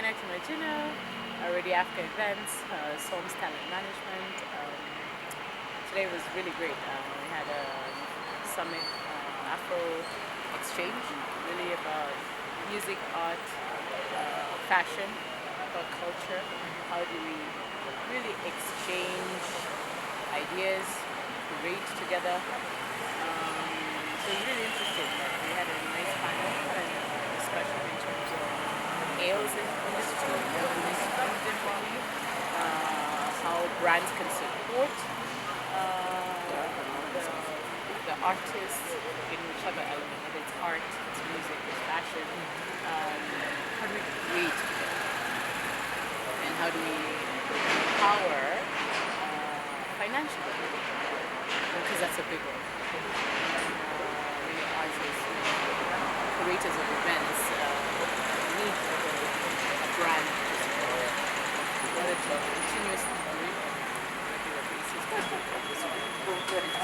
connect and let you know. Already Africa events, Psalms talent management. Today was really great. We had a summit, Afro exchange, really about music, art, fashion, about culture. How do we really exchange ideas, create together? So it's really interesting. We had a nice panel and discussion in terms of ales in industry, differently, how brands can support the artists in whichever element, whether it's art, it's music, it's fashion. How do we create together? And how do we empower financially? Because that's a big one. Many artists, creators of events need a brand to support in order to continuously grow on a regular basis and to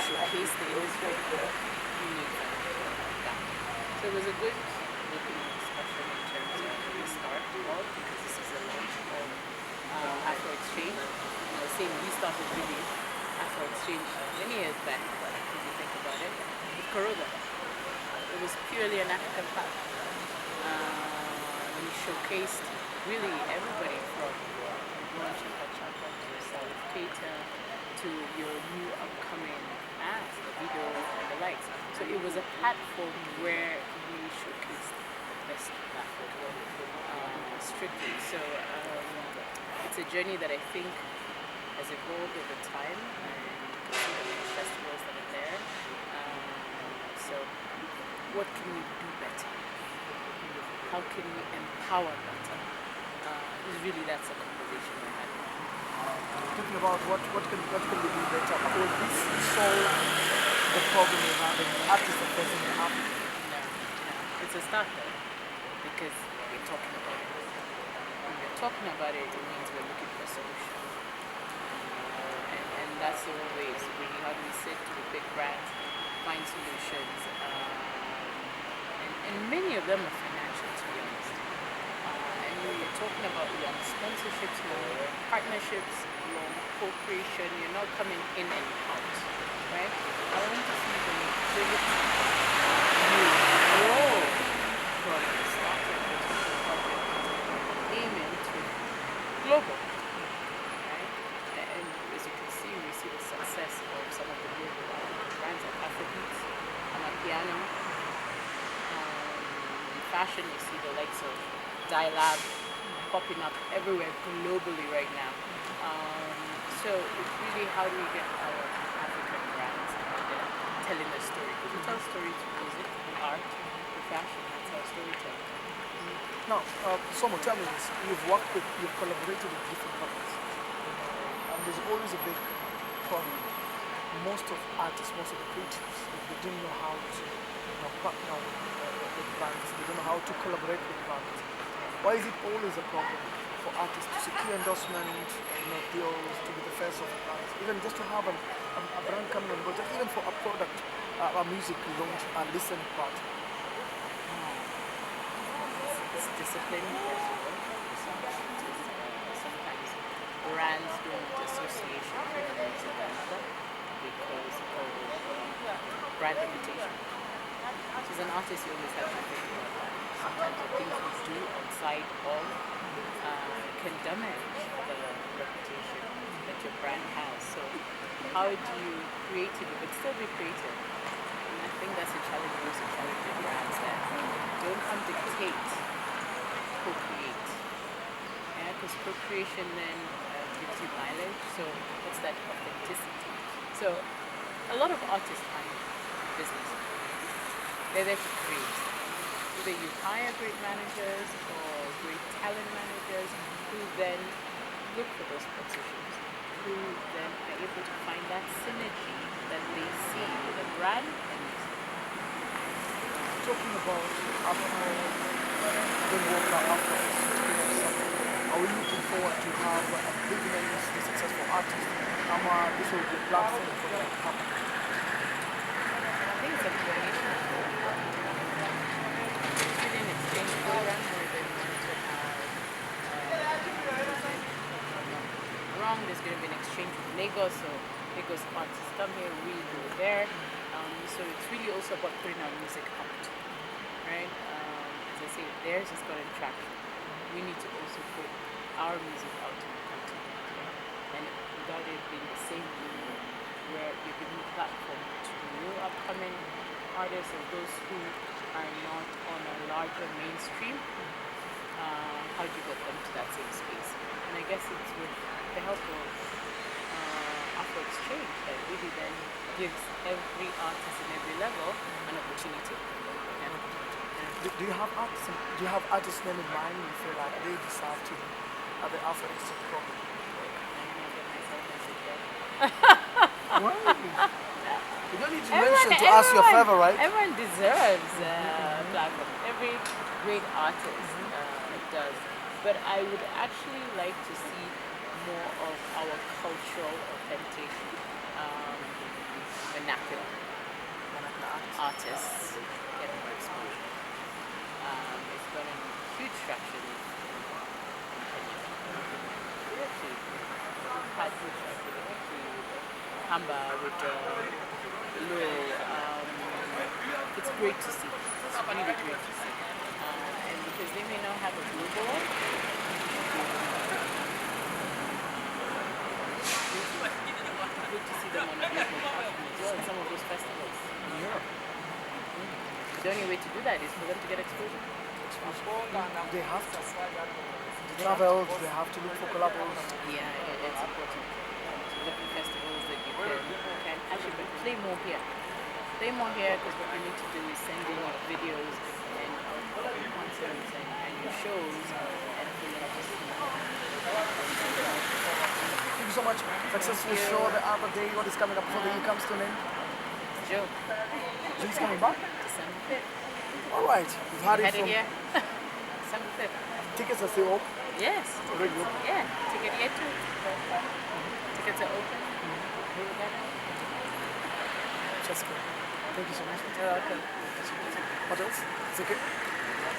showcase the industry unique like that. So it was a good opening discussion in terms of the start of, because this is a launch of Afro Exchange. Saying we started really Afro Exchange many years back, but if you think about it, with Corona, it was purely an African platform. We showcased really everybody from Launch and Bachata to Salif Keita to your new upcoming acts, the video and the likes. So it was a platform where we showcased the best of Africa strictly. So it's a journey that I think has evolved over time, and you can see the festivals that are there. So what can we do better? How can we empower better? That's a conversation we're having. Thinking about what can we do better? Will this solve the problem we're having? Artists are facing in Africa. No, it's a start though, because we're talking about it. When we're talking about it, it means we're looking for a solution. And that's the whole way. So really, how do we sit to the big brands, find solutions? And many of them are financial, to be honest. And when you're talking about long sponsorships, long partnerships, long co-creation, you're not coming in and out, right? I want to see the longevity you grow from starting with a project aiming to global. And as you can see, we see the success of some of the global brands like Afrobeats, Amapiano. In fashion, you see the likes of Dye popping up everywhere globally right now. So it's really, how do we get our African brands out there telling their story? Because we tell stories through music, through art, through fashion. That's our storytelling. Now, Somo, tell me this. You've collaborated with different companies. And there's always a big problem. Most of artists, most of the creatives, they don't know how to partner with brands. They don't know how to collaborate with brands. Why is it always a problem for artists to secure endorsement, deals, to be the face of brands, even just to have a brand coming on board, just even for a product, a music launch, a listening party? It's discipline, first of all. Sometimes brands don't want association with another because of brand reputation. So as an artist, you always have to think about that. Sometimes the things we do outside of can damage the reputation that your brand has. So how do you create it but still be creative? And I think that's a challenge, also challenging brands that don't come dictate, co-create. Yeah, because co-creation then gives you mileage. So what's that authenticity? So a lot of artists find business. They're there to create. Either you hire great managers or great talent managers who then look for those positions, who then are able to find that synergy that they see with the brand and music. Talking about Afro, are we looking forward to have a big names, the successful artists? This will be a platform for that to happen. I think it's a combination of both. It's really an exchange program where they want to have There's going to be an exchange with Lagos, so Lagos artists come here, we go there. So it's really also about putting our music out, right? As I say, theirs has gotten traction. We need to also put our music out in the continent, and without it being the same way where you're giving platform to new upcoming artists or those who are not on a larger mainstream. How do you get them to that same space? And I guess it's with the help of Afro Exchange that really then gives every artist in every level an opportunity. Yeah. Do you have artists? Do you have artists name in mind? You feel like they deserve to be at the Afro Exchange program? I'm gonna get myself messaged there. Why? You don't need to mention to ask your favor, right? Everyone deserves a platform. Every great artist does. But I would actually like to see more of our cultural, authentic, vernacular artists get more exposure. It's gotten huge traction in Kenya. We actually had huge traction with Hamba, with Lil. It's great to see. It's really great to see. And because they may not have a global one, good to see them on a global platform as well in some of those festivals in Europe. The only way to do that is for them to get exposure. They have to travel. They have to look for collaborators. Yeah, it's important. So look at festivals that you can actually play more here. Play more here because what you need to do is send in your videos and your concerts and your shows and just Thank you so much. Successful show the other day. What is coming up before the year comes to an end? Joe. Joe's coming back? December 5th. All right. You've had it Had it from... here. December 5th. Tickets are still open? Yes. Very good. Yeah. Ticket yet too. Tickets are open. Just good. Thank you so much. You're welcome. What else? It's okay?